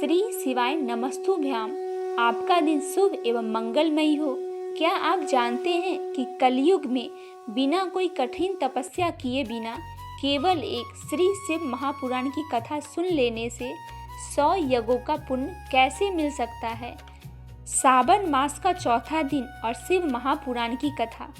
श्री शिवाय नमस्तुभ्याम। आपका दिन शुभ एवं मंगलमयी हो। क्या आप जानते हैं कि कलयुग में बिना कोई कठिन तपस्या किए बिना केवल एक श्री शिव महापुराण की कथा सुन लेने से 100 यज्ञों का पुण्य कैसे मिल सकता है। सावन मास का चौथा दिन और शिव महापुराण की कथा।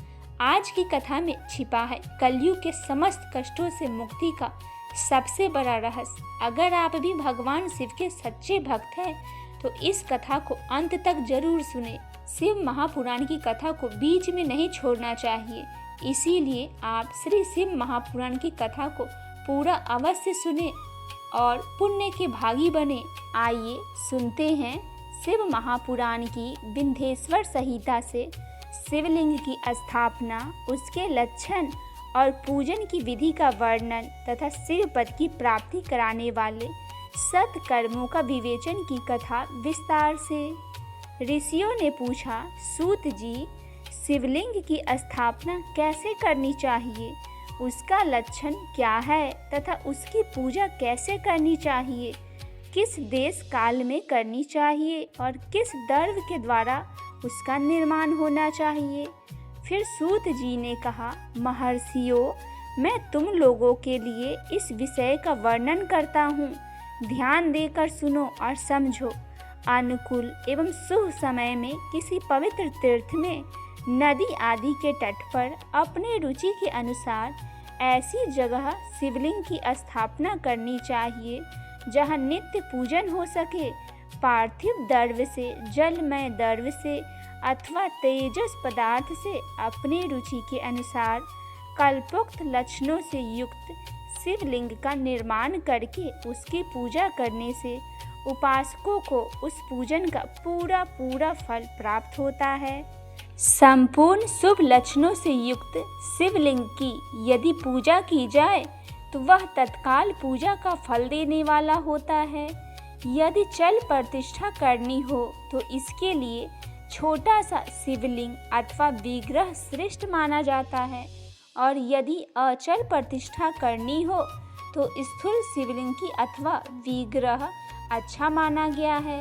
आज की कथा में छिपा है कलयुग के समस्त कष्टों से मुक्ति का सबसे बड़ा रहस्य। अगर आप भी भगवान शिव के सच्चे भक्त हैं तो इस कथा को अंत तक जरूर सुने। शिव महापुराण की कथा को बीच में नहीं छोड़ना चाहिए, इसीलिए आप श्री शिव महापुराण की कथा को पूरा अवश्य सुने और पुण्य के भागी बने। आइए सुनते हैं शिव महापुराण की विंध्येश्वर संहिता से शिवलिंग की स्थापना, उसके लक्षण और पूजन की विधि का वर्णन तथा शिव पद की प्राप्ति कराने वाले सत्कर्मों का विवेचन की कथा विस्तार से। ऋषियों ने पूछा, सूत जी, शिवलिंग की स्थापना कैसे करनी चाहिए, उसका लक्षण क्या है तथा उसकी पूजा कैसे करनी चाहिए, किस देश काल में करनी चाहिए और किस द्रव्य के द्वारा उसका निर्माण होना चाहिए। फिर सूत जी ने कहा, महर्षियों, मैं तुम लोगों के लिए इस विषय का वर्णन करता हूँ, ध्यान देकर सुनो और समझो। अनुकूल एवं शुभ समय में किसी पवित्र तीर्थ में, नदी आदि के तट पर अपने रुचि के अनुसार ऐसी जगह शिवलिंग की स्थापना करनी चाहिए जहाँ नित्य पूजन हो सके। पार्थिव द्रव्य से, जलमय द्रव्य से अथवा तेजस पदार्थ से अपने रुचि के अनुसार कल्पोक्त लक्षणों से युक्त शिवलिंग का निर्माण करके उसकी पूजा करने से उपासकों को उस पूजन का पूरा फल प्राप्त होता है। संपूर्ण शुभ लक्षणों से युक्त शिवलिंग की यदि पूजा की जाए तो वह तत्काल पूजा का फल देने वाला होता है। यदि चल प्रतिष्ठा करनी हो तो इसके लिए छोटा सा शिवलिंग अथवा विग्रह श्रेष्ठ माना जाता है, और यदि अचल प्रतिष्ठा करनी हो तो स्थूल शिवलिंग की अथवा विग्रह अच्छा माना गया है।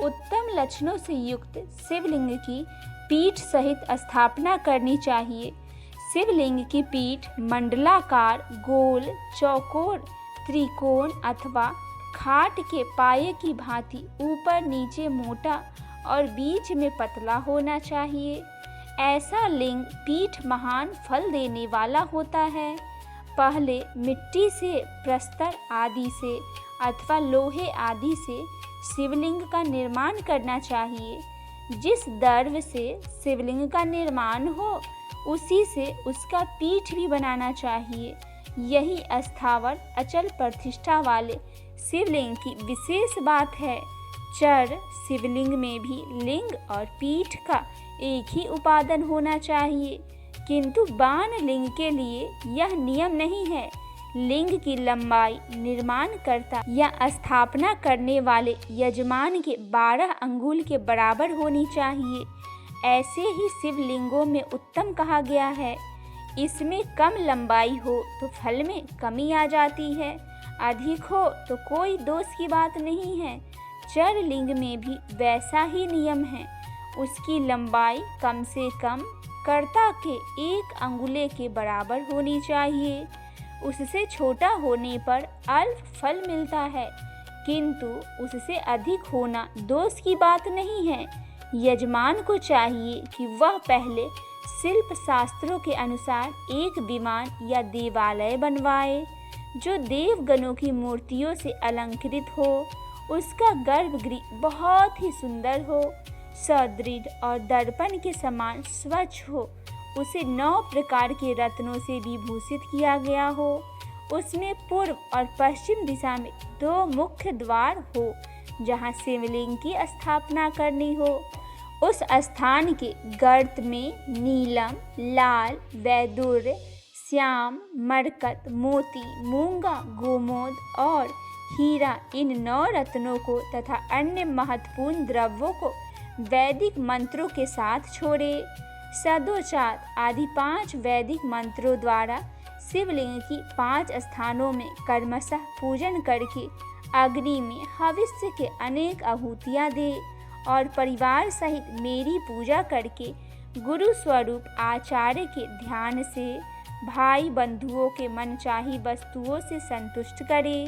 उत्तम लक्षणों से युक्त शिवलिंग की पीठ सहित स्थापना करनी चाहिए। शिवलिंग की पीठ मंडलाकार, गोल, चौकोर, त्रिकोण अथवा खाट के पाये की भांति ऊपर नीचे मोटा और बीच में पतला होना चाहिए। ऐसा लिंग पीठ महान फल देने वाला होता है। पहले मिट्टी से, प्रस्तर आदि से अथवा लोहे आदि से शिवलिंग का निर्माण करना चाहिए। जिस द्रव्य से शिवलिंग का निर्माण हो उसी से उसका पीठ भी बनाना चाहिए। यही स्थावर अचल प्रतिष्ठा वाले शिवलिंग की विशेष बात है। चर शिवलिंग में भी लिंग और पीठ का एक ही उपादान होना चाहिए, किंतु बाण लिंग के लिए यह नियम नहीं है। लिंग की लंबाई निर्माणकर्ता या स्थापना करने वाले यजमान के 12 अंगुल के बराबर होनी चाहिए। ऐसे ही शिवलिंगों में उत्तम कहा गया है। इसमें कम लंबाई हो तो फल में कमी आ जाती है, अधिक हो तो कोई दोष की बात नहीं है। चर लिंग में भी वैसा ही नियम है। उसकी लंबाई कम से कम कर्ता के 1 अंगुले के बराबर होनी चाहिए। उससे छोटा होने पर अल्प फल मिलता है, किंतु उससे अधिक होना दोष की बात नहीं है। यजमान को चाहिए कि वह पहले शिल्प शास्त्रों के अनुसार एक विमान या देवालय बनवाए जो देवगणों की मूर्तियों से अलंकृत हो। उसका गर्भगृह बहुत ही सुंदर हो, सदृढ़ और दर्पण के समान स्वच्छ हो। उसे 9 प्रकार के रत्नों से विभूषित किया गया हो। उसमें पूर्व और पश्चिम दिशा में 2 मुख्य द्वार हो जहाँ शिवलिंग की स्थापना करनी हो। उस स्थान के गर्त में नीलम, लाल, वैदुर्य, श्याम, मरकत, मोती, मूंगा, गोमोद और हीरा, इन 9 रत्नों को तथा अन्य महत्वपूर्ण द्रव्यों को वैदिक मंत्रों के साथ छोड़े। सदोचात आदि 5 वैदिक मंत्रों द्वारा शिवलिंग की 5 स्थानों में कर्मशः पूजन करके अग्नि में हविष्य के अनेक आहुतियाँ दे और परिवार सहित मेरी पूजा करके गुरु स्वरूप आचार्य के ध्यान से भाई बंधुओं के मनचाही वस्तुओं से संतुष्ट करे।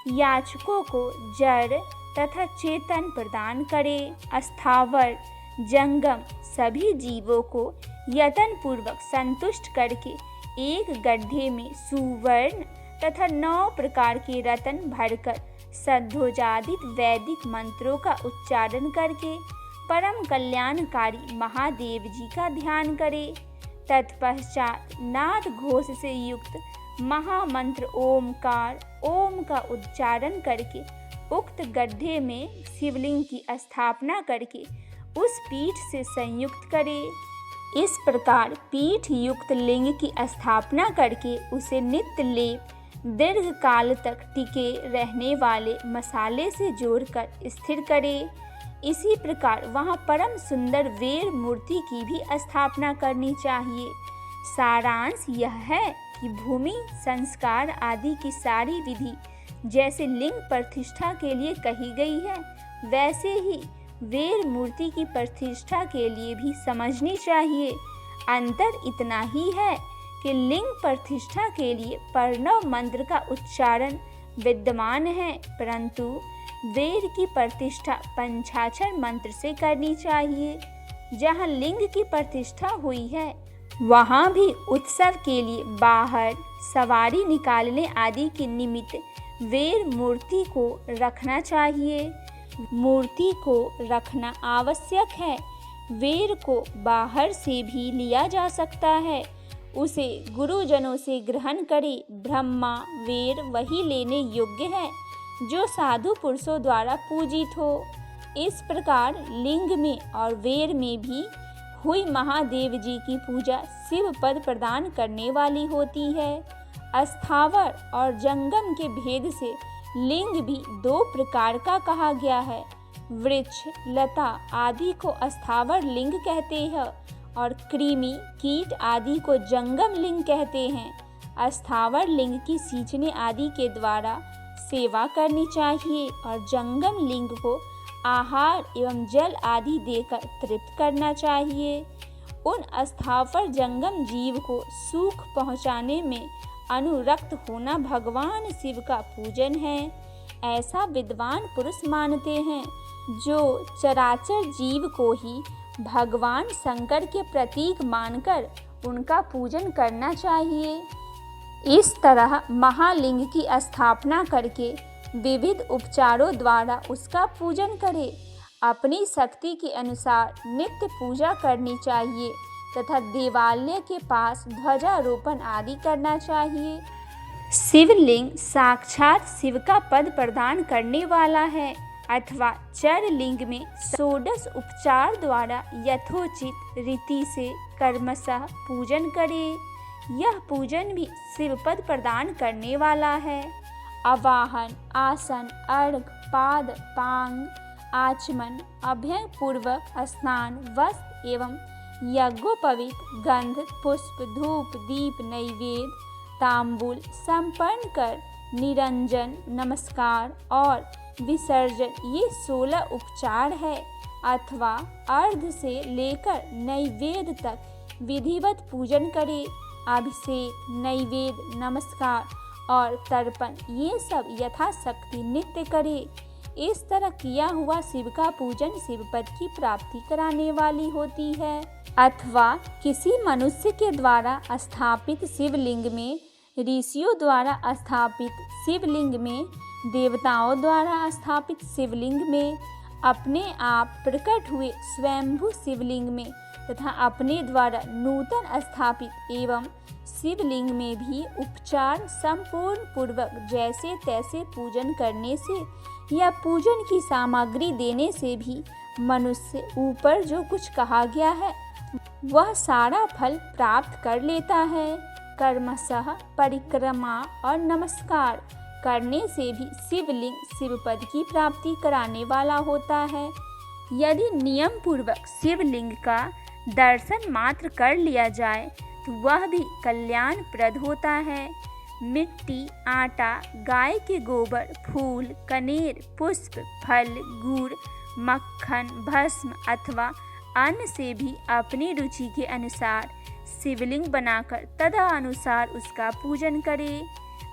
याचकों को जड़ तथा चेतन प्रदान करे। अस्थावर जंगम सभी जीवों को यत्न पूर्वक संतुष्ट करके एक गड्ढे में सुवर्ण तथा 9 प्रकार के रत्न भरकर सद्योजादित वैदिक मंत्रों का उच्चारण करके परम कल्याणकारी महादेव जी का ध्यान करे। तत्पश्चात नाद घोष से युक्त महामंत्र ओमकार ओम का उच्चारण करके उक्त गड्ढे में शिवलिंग की स्थापना करके उस पीठ से संयुक्त करे। इस प्रकार पीठ युक्त लिंग की स्थापना करके उसे नित्य लेप दीर्घ काल तक टिके रहने वाले मसाले से जोड़कर स्थिर करे। इसी प्रकार वहाँ परम सुंदर वेर मूर्ति की भी स्थापना करनी चाहिए। सारांश यह है कि भूमि संस्कार आदि की सारी विधि जैसे लिंग प्रतिष्ठा के लिए कही गई है, वैसे ही वेर मूर्ति की प्रतिष्ठा के लिए भी समझनी चाहिए। अंतर इतना ही है कि लिंग प्रतिष्ठा के लिए प्रणव मंत्र का उच्चारण विद्यमान है, परंतु वेर की प्रतिष्ठा पंचाक्षर मंत्र से करनी चाहिए। जहाँ लिंग की प्रतिष्ठा हुई है वहाँ भी उत्सव के लिए बाहर सवारी निकालने आदि के निमित्त वेर मूर्ति को रखना चाहिए। मूर्ति को रखना आवश्यक है। वेर को बाहर से भी लिया जा सकता है, उसे गुरुजनों से ग्रहण करे। ब्रह्मा वेर वही लेने योग्य है जो साधु पुरुषों द्वारा पूजित हो। इस प्रकार लिंग में और वेर में भी हुई महादेव जी की पूजा शिव पद प्रदान करने वाली होती है। अस्थावर और जंगम के भेद से लिंग भी 2 प्रकार का कहा गया है। वृक्ष लता आदि को अस्थावर लिंग कहते हैं और कृमि कीट आदि को जंगम लिंग कहते हैं। अस्थावर लिंग की सींचने आदि के द्वारा सेवा करनी चाहिए और जंगम लिंग को आहार एवं जल आदि देकर तृप्त करना चाहिए। उन अस्थावर जंगम जीव को सुख पहुँचाने में अनुरक्त होना भगवान शिव का पूजन है, ऐसा विद्वान पुरुष मानते हैं। जो चराचर जीव को ही भगवान शंकर के प्रतीक मानकर उनका पूजन करना चाहिए। इस तरह महालिंग की स्थापना करके विविध उपचारों द्वारा उसका पूजन करे। अपनी शक्ति के अनुसार नित्य पूजा करनी चाहिए तथा देवालय के पास ध्वजारोपण आदि करना चाहिए। शिवलिंग साक्षात शिव का पद प्रदान करने वाला है अथवा चर लिंग में षोडश उपचार द्वारा यथोचित रीति से कर्मशः पूजन करे। यह पूजन भी शिव पद प्रदान करने वाला है। आवाहन आसन अर्घ पाद पांग आचमन अभ्यय पूर्वक स्नान वस्त्र एवं यज्ञोपवीत गंध पुष्प धूप दीप नैवेद्य तांबूल संपन्न कर निरंजन नमस्कार और विसर्जन ये 16 उपचार है अथवा अर्घ से लेकर नैवेद्य तक विधिवत पूजन करे। अभिषेक नैवेद्य नमस्कार और तर्पण ये सब यथाशक्ति नित्य करे। इस तरह किया हुआ शिव का पूजन शिव पद की प्राप्ति कराने वाली होती है। अथवा किसी मनुष्य के द्वारा स्थापित शिवलिंग में ऋषियों द्वारा स्थापित शिवलिंग में देवताओं द्वारा स्थापित शिवलिंग में अपने आप प्रकट हुए स्वयंभू शिवलिंग में तथा अपने द्वारा नूतन स्थापित एवं शिवलिंग में भी उपचार संपूर्ण पूर्वक जैसे तैसे पूजन करने से या पूजन की सामग्री देने से भी मनुष्य ऊपर जो कुछ कहा गया है वह सारा फल प्राप्त कर लेता है। कर्मशः परिक्रमा और नमस्कार करने से भी शिवलिंग शिवपद की प्राप्ति कराने वाला होता है। यदि नियम पूर्वक शिवलिंग का दर्शन मात्र कर लिया जाए तो वह भी कल्याणप्रद होता है। मिट्टी, आटा, गाय के गोबर, फूल, कनेर, पुष्प, फल, गुड़, मक्खन, भस्म अथवा अन्न से भी अपनी रुचि के अनुसार शिवलिंग बनाकर तदनुसार उसका पूजन करे,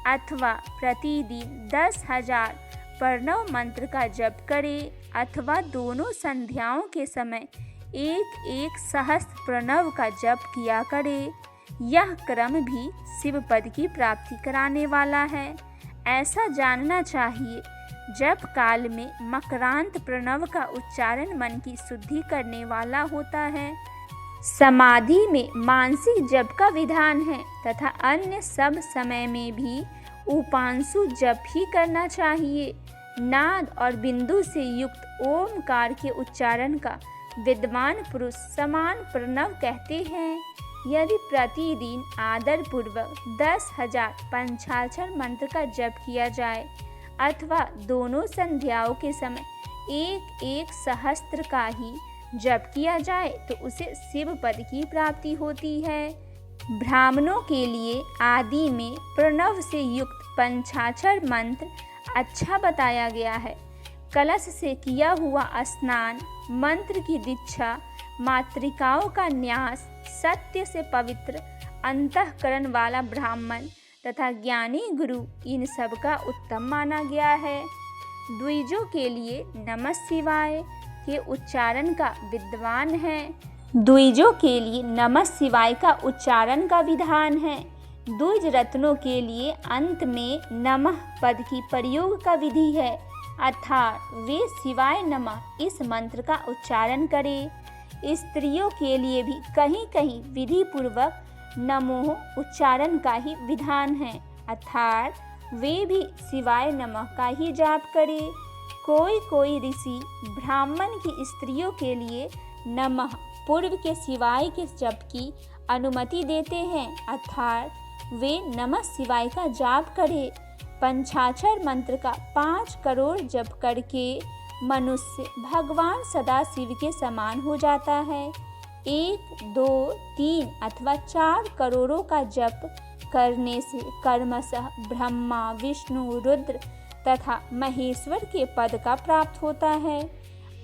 अथवा प्रतिदिन 10,000 प्रणव मंत्र का जप करे, अथवा दोनों संध्याओं के समय 1-1 सहस्त्र प्रणव का जप किया करे। यह क्रम भी शिव पद की प्राप्ति कराने वाला है। ऐसा जानना चाहिए, जप काल में मकरांत प्रणव का उच्चारण मन की शुद्धि करने वाला होता है। समाधि में मानसिक जप का विधान है तथा अन्य सब समय में भी उपांशु जप ही करना चाहिए। नाद और बिंदु से युक्त ओमकार के उच्चारण का विद्वान पुरुष समान प्रणव कहते हैं। यदि प्रतिदिन आदर पूर्वक 10,000 पंचाक्षर मंत्र का जप किया जाए अथवा दोनों संध्याओं के समय 1-1 सहस्त्र का ही जप किया जाए तो उसे शिव पद की प्राप्ति होती है। ब्राह्मणों के लिए आदि में प्रणव से युक्त पंचाक्षर मंत्र अच्छा बताया गया है। कलश से किया हुआ स्नान, मंत्र की दीक्षा, मातृकाओं का न्यास, सत्य से पवित्र अंतःकरण वाला ब्राह्मण तथा ज्ञानी गुरु, इन सब का उत्तम माना गया है। द्विजों के लिए नमः शिवाय के उच्चारण का विद्वान है। द्विजों के लिए नमः शिवाय का उच्चारण का विधान है। द्विज रत्नों के लिए अंत में नमः पद की प्रयोग का विधि है, अर्थात वे शिवाय नमः इस मंत्र का उच्चारण करें। स्त्रियों के लिए भी कहीं कहीं विधि पूर्वक नमोः उच्चारण का ही विधान है, अर्थात वे भी शिवाय नमः का ही जाप करें। कोई ऋषि ब्राह्मण की स्त्रियों के लिए नमः पूर्व के शिवाय के जप की अनुमति देते हैं, अर्थात वे नमः शिवाय का जाप करें। पंचाक्षर मंत्र का 5 करोड़ जप करके मनुष्य भगवान सदाशिव के समान हो जाता है। 1, 2, 3 अथवा 4 करोड़ों का जप करने से कर्मशः ब्रह्मा, विष्णु, रुद्र तथा महेश्वर के पद का प्राप्त होता है।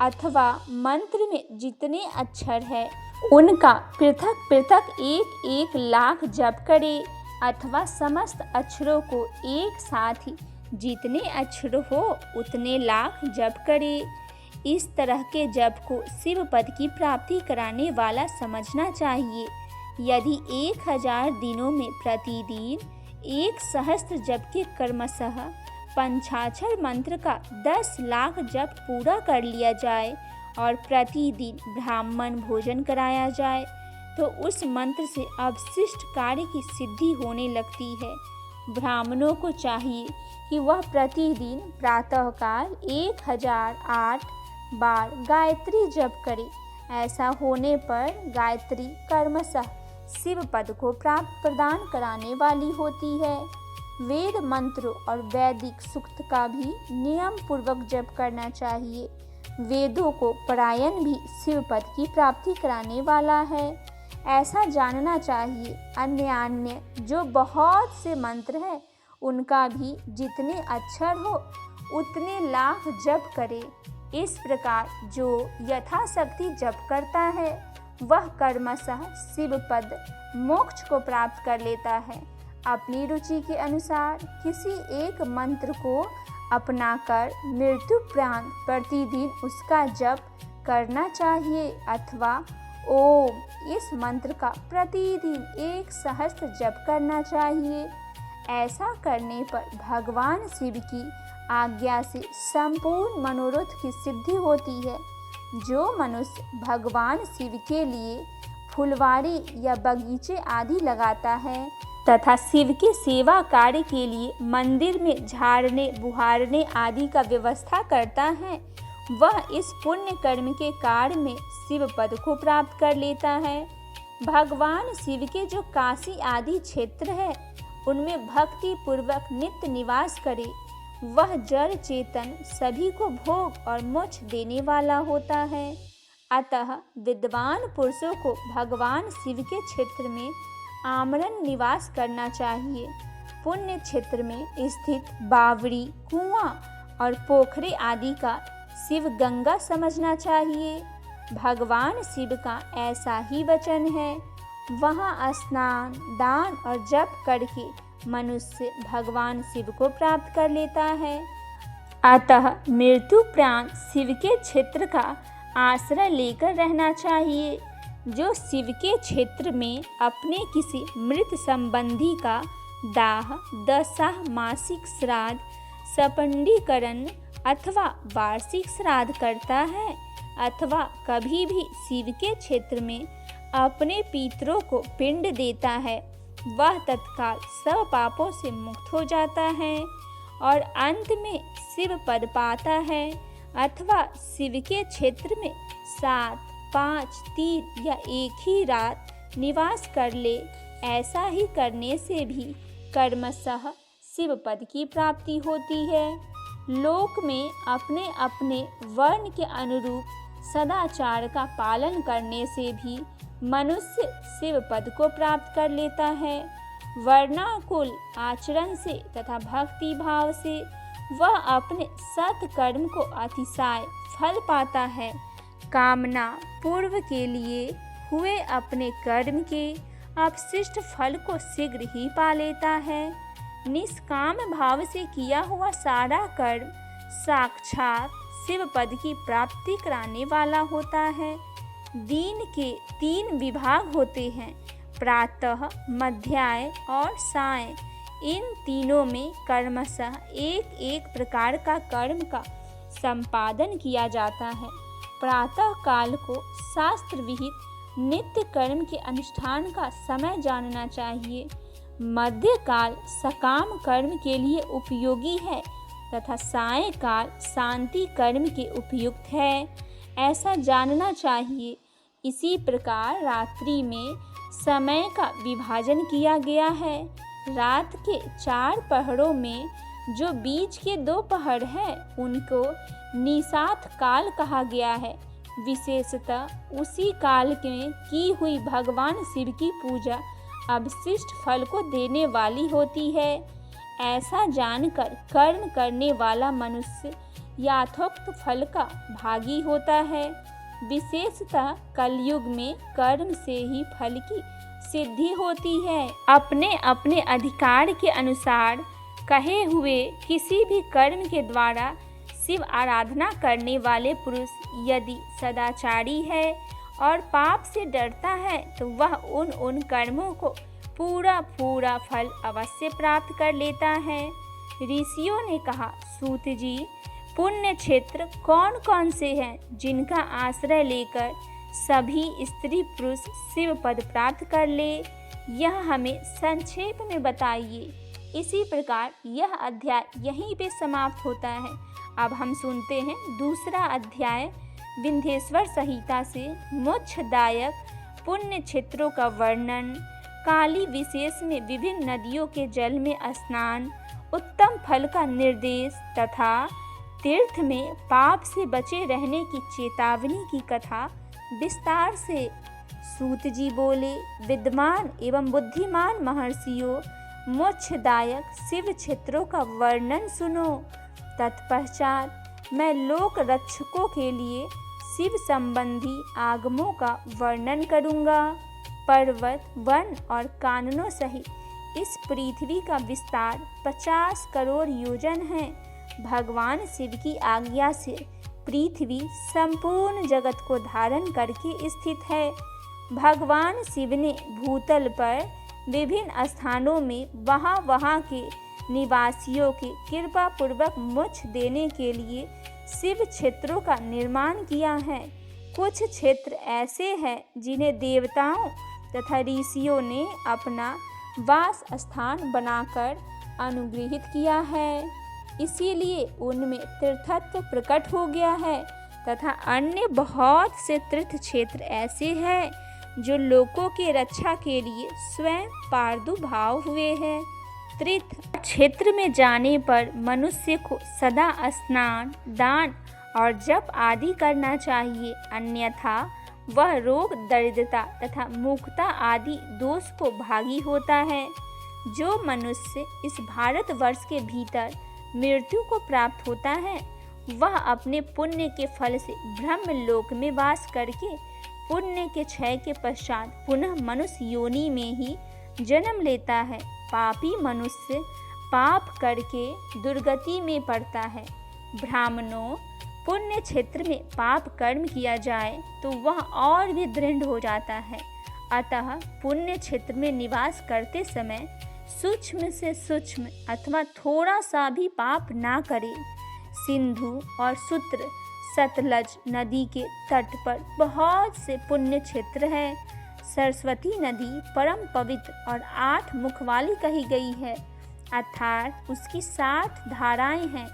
अथवा मंत्र में जितने अक्षर है उनका पृथक पृथक 1-1 लाख जप करे, अथवा समस्त अक्षरों को एक साथ ही जितने अक्षर हो उतने लाख जप करे। इस तरह के जप को शिव पद की प्राप्ति कराने वाला समझना चाहिए। यदि 1000 दिनों में प्रतिदिन 1 सहस्त्र जप के क्रमशः पंचाक्षर मंत्र का 10 लाख जप पूरा कर लिया जाए और प्रतिदिन ब्राह्मण भोजन कराया जाए तो उस मंत्र से अवशिष्ट कार्य की सिद्धि होने लगती है। ब्राह्मणों को चाहिए कि वह प्रतिदिन प्रातःकाल 1008 बार गायत्री जप करे। ऐसा होने पर गायत्री कर्मशः शिव पद को प्राप्त प्रदान कराने वाली होती है। वेद मंत्रों और वैदिक सूक्त का भी नियम पूर्वक जप करना चाहिए। वेदों को पारायण भी शिव पद की प्राप्ति कराने वाला है। ऐसा जानना चाहिए, अन्य जो बहुत से मंत्र हैं उनका भी जितने अक्षर हो उतने लाख जप करे। इस प्रकार जो यथाशक्ति जप करता है वह कर्मशः शिव पद मोक्ष को प्राप्त कर लेता है। अपनी रुचि के अनुसार किसी एक मंत्र को अपनाकर मृत्युपरांत प्रतिदिन उसका जप करना चाहिए, अथवा ओम इस मंत्र का प्रतिदिन 1 सहस्त्र जप करना चाहिए। ऐसा करने पर भगवान शिव की आज्ञा से संपूर्ण मनोरथ की सिद्धि होती है। जो मनुष्य भगवान शिव के लिए फुलवारी या बगीचे आदि लगाता है तथा शिव के सेवा कार्य के लिए मंदिर में झाड़ने बुहारने आदि का व्यवस्था करता है, वह इस पुण्य कर्म के कार्य में शिव पद को प्राप्त कर लेता है। भगवान शिव के जो काशी आदि क्षेत्र है उनमें भक्ति पूर्वक नित्य निवास करे, वह जड़ चेतन सभी को भोग और मोक्ष देने वाला होता है। अतः विद्वान पुरुषों को भगवान शिव के क्षेत्र में आमरण निवास करना चाहिए। पुण्य क्षेत्र में स्थित बावड़ी, कुआं और पोखरे आदि का शिव गंगा समझना चाहिए। भगवान शिव का ऐसा ही वचन है, वहाँ स्नान, दान और जप करके मनुष्य भगवान शिव को प्राप्त कर लेता है। अतः मृत्युपरांत शिव के क्षेत्र का आश्रय लेकर रहना चाहिए। जो शिव के क्षेत्र में अपने किसी मृत संबंधी का दाह, दशा, मासिक श्राद्ध, सपंडीकरण अथवा वार्षिक श्राद्ध करता है अथवा कभी भी शिव के क्षेत्र में अपने पितरों को पिंड देता है, वह तत्काल सब पापों से मुक्त हो जाता है और अंत में शिव पद पाता है। अथवा शिव के क्षेत्र में 7, 5, 3 या एक ही रात निवास कर ले। ऐसा ही करने से भी कर्मशः शिव पद की प्राप्ति होती है। लोक में अपने अपने वर्ण के अनुरूप सदाचार का पालन करने से भी मनुष्य शिव पद को प्राप्त कर लेता है। वर्णाकुल आचरण से तथा भक्ति भाव से वह अपने सत्कर्म को अतिशय फल पाता है। कामना पूर्व के लिए हुए अपने कर्म के अपशिष्ट फल को शीघ्र ही पा लेता है। निष्काम भाव से किया हुआ सारा कर्म साक्षात शिव पद की प्राप्ति कराने वाला होता है। दिन के 3 विभाग होते हैं, प्रातः, मध्याह्न और सायं। इन तीनों में कर्मशः एक एक प्रकार का कर्म का संपादन किया जाता है। प्रातः काल को शास्त्र विहित नित्य कर्म के अनुष्ठान का समय जानना चाहिए। मध्य काल सकाम कर्म के लिए उपयोगी है तथा सायंकाल शांति कर्म के उपयुक्त है, ऐसा जानना चाहिए। इसी प्रकार रात्रि में समय का विभाजन किया गया है। रात के 4 पहरों में जो बीच के 2 पहर हैं उनको निषाद काल कहा गया है। विशेषतः उसी काल में की हुई भगवान शिव की पूजा अवशिष्ट फल को देने वाली होती है। ऐसा जानकर कर्म करने वाला मनुष्य यथोक्त फल का भागी होता है। विशेषतः कलयुग में कर्म से ही फल की सिद्धि होती है। अपने अपने अधिकार के अनुसार कहे हुए किसी भी कर्म के द्वारा शिव आराधना करने वाले पुरुष यदि सदाचारी है और पाप से डरता है तो वह उन कर्मों को पूरा फल अवश्य प्राप्त कर लेता है। ऋषियों ने कहा, सूत जी, पुण्य क्षेत्र कौन कौन से हैं जिनका आश्रय लेकर सभी स्त्री पुरुष शिव पद प्राप्त कर ले, यह हमें संक्षेप में बताइए। इसी प्रकार यह अध्याय यहीं पे समाप्त होता है। अब हम सुनते हैं दूसरा अध्याय विंध्येश्वर संहिता से मोक्षदायक पुण्य क्षेत्रों का वर्णन, काली विशेष में विभिन्न नदियों के जल में स्नान, उत्तम फल का निर्देश तथा तीर्थ में पाप से बचे रहने की चेतावनी की कथा विस्तार से। सूत जी बोले, विद्वान एवं बुद्धिमान महर्षियों, मोक्षदायक शिव क्षेत्रों का वर्णन सुनो। तत्पश्चात मैं लोक रक्षकों के लिए शिव संबंधी आगमों का वर्णन करूंगा। पर्वत, वन और काननों सहित इस पृथ्वी का विस्तार 50 करोड़ योजन है। भगवान शिव की आज्ञा से पृथ्वी संपूर्ण जगत को धारण करके स्थित है। भगवान शिव ने भूतल पर विभिन्न स्थानों में वहाँ के निवासियों के कृपा पूर्वक मोक्ष देने के लिए शिव क्षेत्रों का निर्माण किया है। कुछ क्षेत्र ऐसे हैं जिन्हें देवताओं तथा ऋषियों ने अपना वास स्थान बनाकर अनुग्रहित किया है, इसीलिए उनमें तीर्थत्व प्रकट हो गया है। तथा अन्य बहुत से तीर्थ क्षेत्र ऐसे हैं जो लोगों के रक्षा के लिए स्वयं प्रादुर्भाव हुए हैं। तीर्थ क्षेत्र में जाने पर मनुष्य को सदा स्नान, दान और जप आदि करना चाहिए, अन्यथा वह रोग, दरिद्रता तथा मूर्खता आदि दोष को भागी होता है। जो मनुष्य इस भारतवर्ष के भीतर मृत्यु को प्राप्त होता है वह अपने पुण्य के फल से ब्रह्म लोक में वास करके पुण्य के क्षय के पश्चात पुनः मनुष्य योनि में ही जन्म लेता है। पापी मनुष्य पाप करके दुर्गति में पड़ता है। ब्राह्मणों, पुण्य क्षेत्र में पाप कर्म किया जाए तो वह और भी दृढ़ हो जाता है। अतः पुण्य क्षेत्र में निवास करते समय सूक्ष्म से सूक्ष्म अथवा थोड़ा सा भी पाप ना करे। सिंधु और सूत्र सतलज नदी के तट पर बहुत से पुण्य क्षेत्र है। सरस्वती नदी परम पवित्र और 8 मुख वाली कही गई है, अर्थात उसकी 60 धाराएं हैं।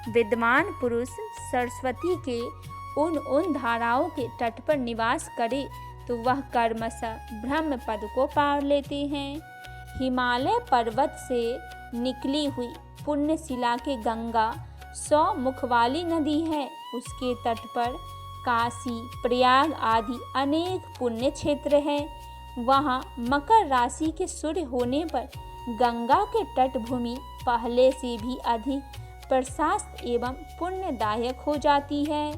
विद्वान पुरुष सरस्वती के उन धाराओं के तट पर निवास करे तो वह कर्मशः ब्रह्म पद को पार लेते हैं। हिमालय पर्वत से निकली हुई पुण्य शिला के गंगा 100 मुख वाली नदी है। उसके तट पर काशी, प्रयाग आदि अनेक पुण्य क्षेत्र हैं। वहाँ मकर राशि के सूर्य होने पर गंगा के तटभूमि पहले से भी अधिक प्रशस्त एवं पुण्यदायक हो जाती है।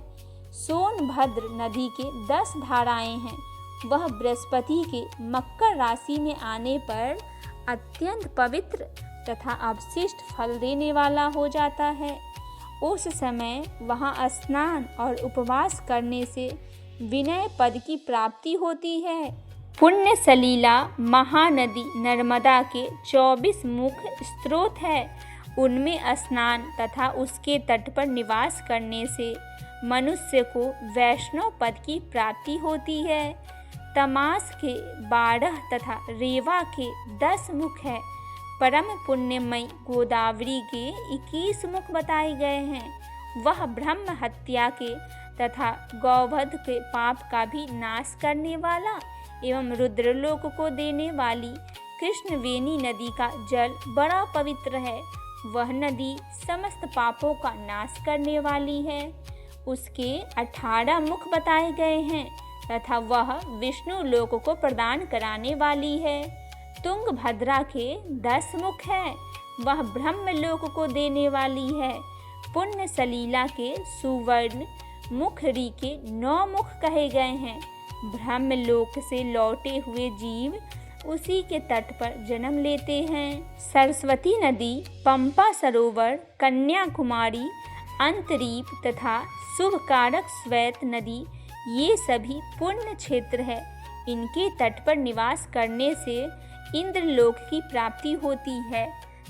सोनभद्र नदी के 10 धाराएं हैं। वह बृहस्पति के मकर राशि में आने पर अत्यंत पवित्र तथा अवशिष्ट फल देने वाला हो जाता है। उस समय वहाँ स्नान और उपवास करने से विनय पद की प्राप्ति होती है। पुण्य सलीला महानदी नर्मदा के 24 मुख्य स्रोत है। उनमें स्नान तथा उसके तट पर निवास करने से मनुष्य को वैष्णव पद की प्राप्ति होती है। तमास के 12 तथा रेवा के 10 मुख है। परम पुण्यमयी गोदावरी के 21 मुख बताए गए हैं। वह ब्रह्म हत्या के तथा गौवध के पाप का भी नाश करने वाला एवं रुद्रलोक को देने वाली कृष्णवेणी नदी का जल बड़ा पवित्र है। वह नदी समस्त पापों का नाश करने वाली है। उसके 18 मुख बताए गए हैं तथा वह विष्णु लोक को प्रदान कराने वाली है। तुंगभद्रा के 10 मुख है। वह ब्रह्मलोक को देने वाली है। पुण्य सलीला के सुवर्ण मुखरी के 9 मुख कहे गए हैं। ब्रह्मलोक से लौटे हुए जीव उसी के तट पर जन्म लेते हैं। सरस्वती नदी, पंपा सरोवर, कन्याकुमारी, अंतरीप तथा शुभकारक श्वेत नदी ये सभी पुण्य क्षेत्र है। इनके तट पर निवास करने से इंद्रलोक की प्राप्ति होती है।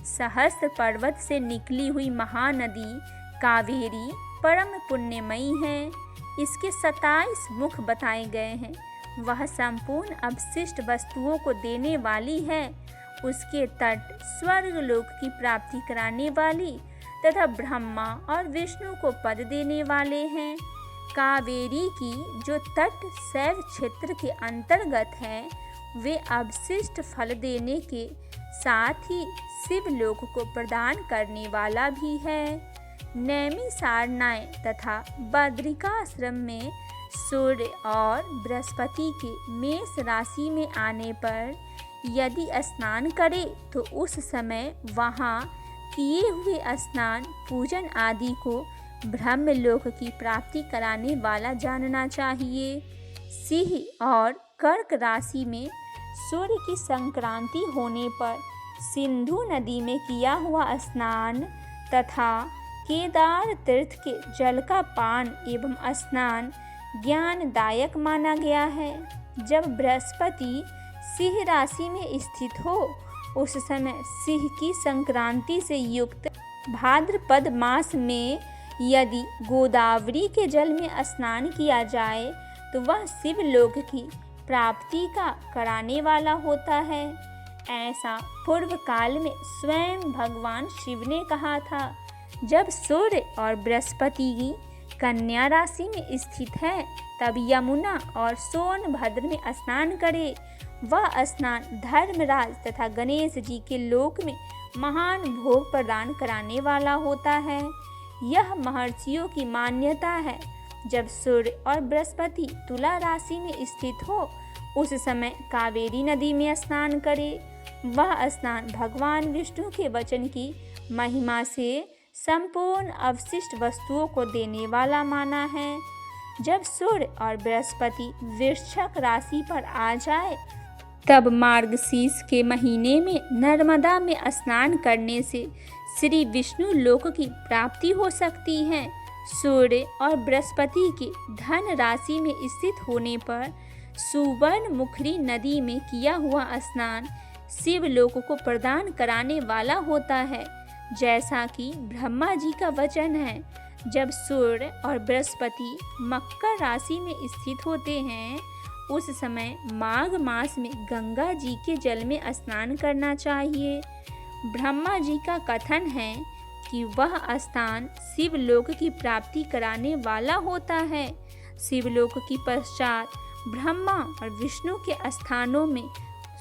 सहस्त्र पर्वत से निकली हुई महानदी कावेरी परम पुण्यमयी है। इसके 27 मुख बताए गए हैं। वह संपूर्ण अवशिष्ट वस्तुओं को देने वाली है। उसके तट स्वर्गलोक की प्राप्ति कराने वाली तथा ब्रह्मा और विष्णु को पद देने वाले हैं। कावेरी की जो तट शैव क्षेत्र के अंतर्गत है वे अवशिष्ट फल देने के साथ ही शिवलोक को प्रदान करने वाला भी है। नैमिषारण्य तथा बद्रिकाश्रम में सूर्य और बृहस्पति के मेष राशि में आने पर यदि स्नान करे तो उस समय वहाँ किए हुए स्नान पूजन आदि को ब्रह्मलोक की प्राप्ति कराने वाला जानना चाहिए। सिंह और कर्क राशि में सूर्य की संक्रांति होने पर सिंधु नदी में किया हुआ स्नान तथा केदार तीर्थ के जल का पान एवं स्नान ज्ञानदायक माना गया है। जब बृहस्पति सिंह राशि में स्थित हो उस समय सिंह की संक्रांति से युक्त भाद्रपद मास में यदि गोदावरी के जल में स्नान किया जाए तो वह शिवलोक की प्राप्ति का कराने वाला होता है। ऐसा पूर्व काल में स्वयं भगवान शिव ने कहा था। जब सूर्य और बृहस्पति की कन्या राशि में स्थित है तब यमुना और सोनभद्र में स्नान करे। वह स्नान धर्मराज तथा गणेश जी के लोक में महान भोग प्रदान कराने वाला होता है। यह महर्षियों की मान्यता है। जब सूर्य और बृहस्पति तुला राशि में स्थित हो उस समय कावेरी नदी में स्नान करे। वह स्नान भगवान विष्णु के वचन की महिमा से संपूर्ण अवशिष्ट वस्तुओं को देने वाला माना है। जब सूर्य और बृहस्पति वृश्चिक राशि पर आ जाए तब मार्गशीर्ष के महीने में नर्मदा में स्नान करने से श्री विष्णु लोक की प्राप्ति हो सकती है। सूर्य और बृहस्पति के धन राशि में स्थित होने पर सुवर्ण मुखरी नदी में किया हुआ स्नान शिव लोक को प्रदान कराने वाला होता है। जैसा कि ब्रह्मा जी का वचन है, जब सूर्य और बृहस्पति मकर राशि में स्थित होते हैं उस समय माघ मास में गंगा जी के जल में स्नान करना चाहिए। ब्रह्मा जी का कथन है कि वह स्थान शिवलोक की प्राप्ति कराने वाला होता है। शिवलोक की पश्चात ब्रह्मा और विष्णु के स्थानों में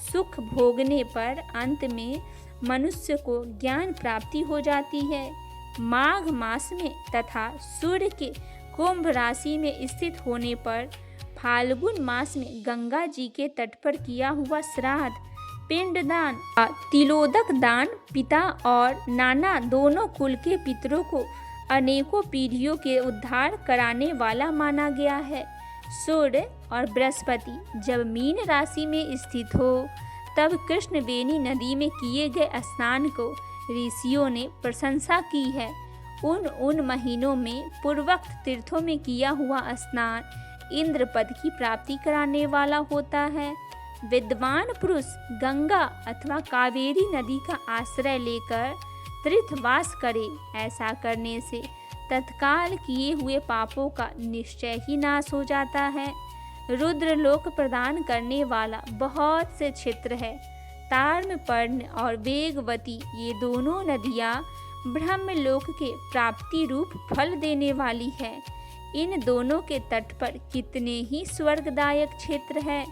सुख भोगने पर अंत में मनुष्य को ज्ञान प्राप्ति हो जाती है। माघ मास में तथा सूर्य के कुंभ राशि में स्थित होने पर फाल्गुन मास में गंगा जी के तट पर किया हुआ श्राद्ध, पिंडदान, तिलोदक दान पिता और नाना दोनों कुल के पितरों को अनेकों पीढ़ियों के उद्धार कराने वाला माना गया है। सूर्य और बृहस्पति जब मीन राशि में स्थित हो तब कृष्णवेणी नदी में किए गए स्नान को ऋषियों ने प्रशंसा की है। उन महीनों में पूर्वोक्त तीर्थों में किया हुआ स्नान इंद्र पद की प्राप्ति कराने वाला होता है। विद्वान पुरुष गंगा अथवा कावेरी नदी का आश्रय लेकर तीर्थवास करे। ऐसा करने से तत्काल किए हुए पापों का निश्चय ही नाश हो जाता है। रुद्रलोक प्रदान करने वाला बहुत से क्षेत्र है। ताम्रपर्णी और वेगवती ये दोनों नदियाँ ब्रह्मलोक के प्राप्ति रूप फल देने वाली है। इन दोनों के तट पर कितने ही स्वर्गदायक क्षेत्र है।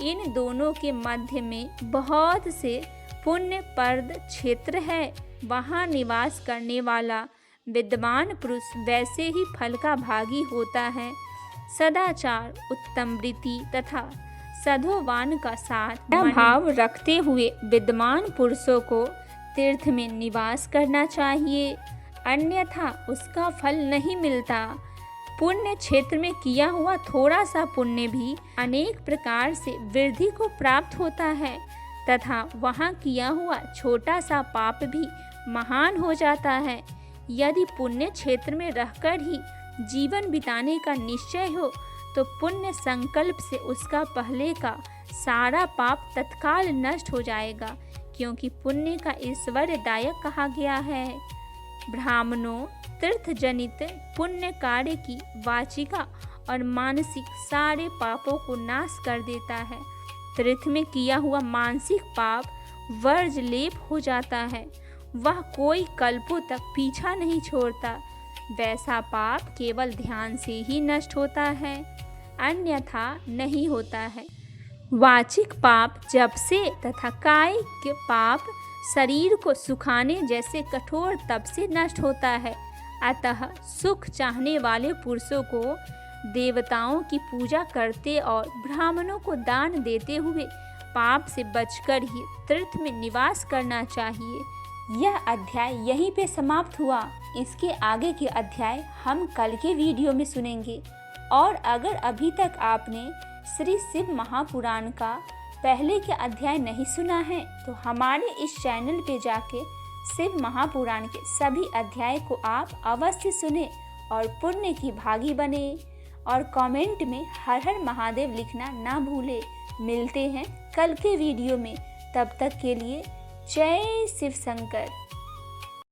इन दोनों के मध्य में बहुत से पुण्यप्रद क्षेत्र है। वहाँ निवास करने वाला विद्वान पुरुष वैसे ही फल का भागी होता है। सदाचार, उत्तम वृत्ति तथा सधोवान का साथ भाव रखते हुए विद्वान पुरुषों को तीर्थ में निवास करना चाहिए, अन्यथा उसका फल नहीं मिलता। पुण्य क्षेत्र में किया हुआ थोड़ा सा पुण्य भी अनेक प्रकार से वृद्धि को प्राप्त होता है तथा वहाँ किया हुआ छोटा सा पाप भी महान हो जाता है। यदि पुण्य क्षेत्र में रहकर ही जीवन बिताने का निश्चय हो तो पुण्य संकल्प से उसका पहले का सारा पाप तत्काल नष्ट हो जाएगा, क्योंकि पुण्य का ऐश्वर्यदायक कहा गया है। ब्राह्मणों तीर्थ जनित पुण्य कार्य की वाचिका और मानसिक सारे पापों को नाश कर देता है। तीर्थ में किया हुआ मानसिक पाप वर्ज लेप हो जाता है, वह कोई कल्पों तक पीछा नहीं छोड़ता। वैसा पाप केवल ध्यान से ही नष्ट होता है, अन्यथा नहीं होता है। वाचिक पाप जप से तथा कायिक पाप शरीर को सुखाने जैसे कठोर तप से नष्ट होता है। अतः सुख चाहने वाले पुरुषों को देवताओं की पूजा करते और ब्राह्मणों को दान देते हुए पाप से बचकर ही तीर्थ में निवास करना चाहिए। यह अध्याय यहीं पे समाप्त हुआ। इसके आगे के अध्याय हम कल के वीडियो में सुनेंगे। और अगर अभी तक आपने श्री शिव महापुराण का पहले के अध्याय नहीं सुना है तो हमारे इस चैनल पे जाके शिव महापुराण के सभी अध्याय को आप अवश्य सुने और पुण्य की भागी बने। और कमेंट में हर हर महादेव लिखना ना भूले। मिलते हैं कल के वीडियो में, तब तक के लिए जय शिव शंकर।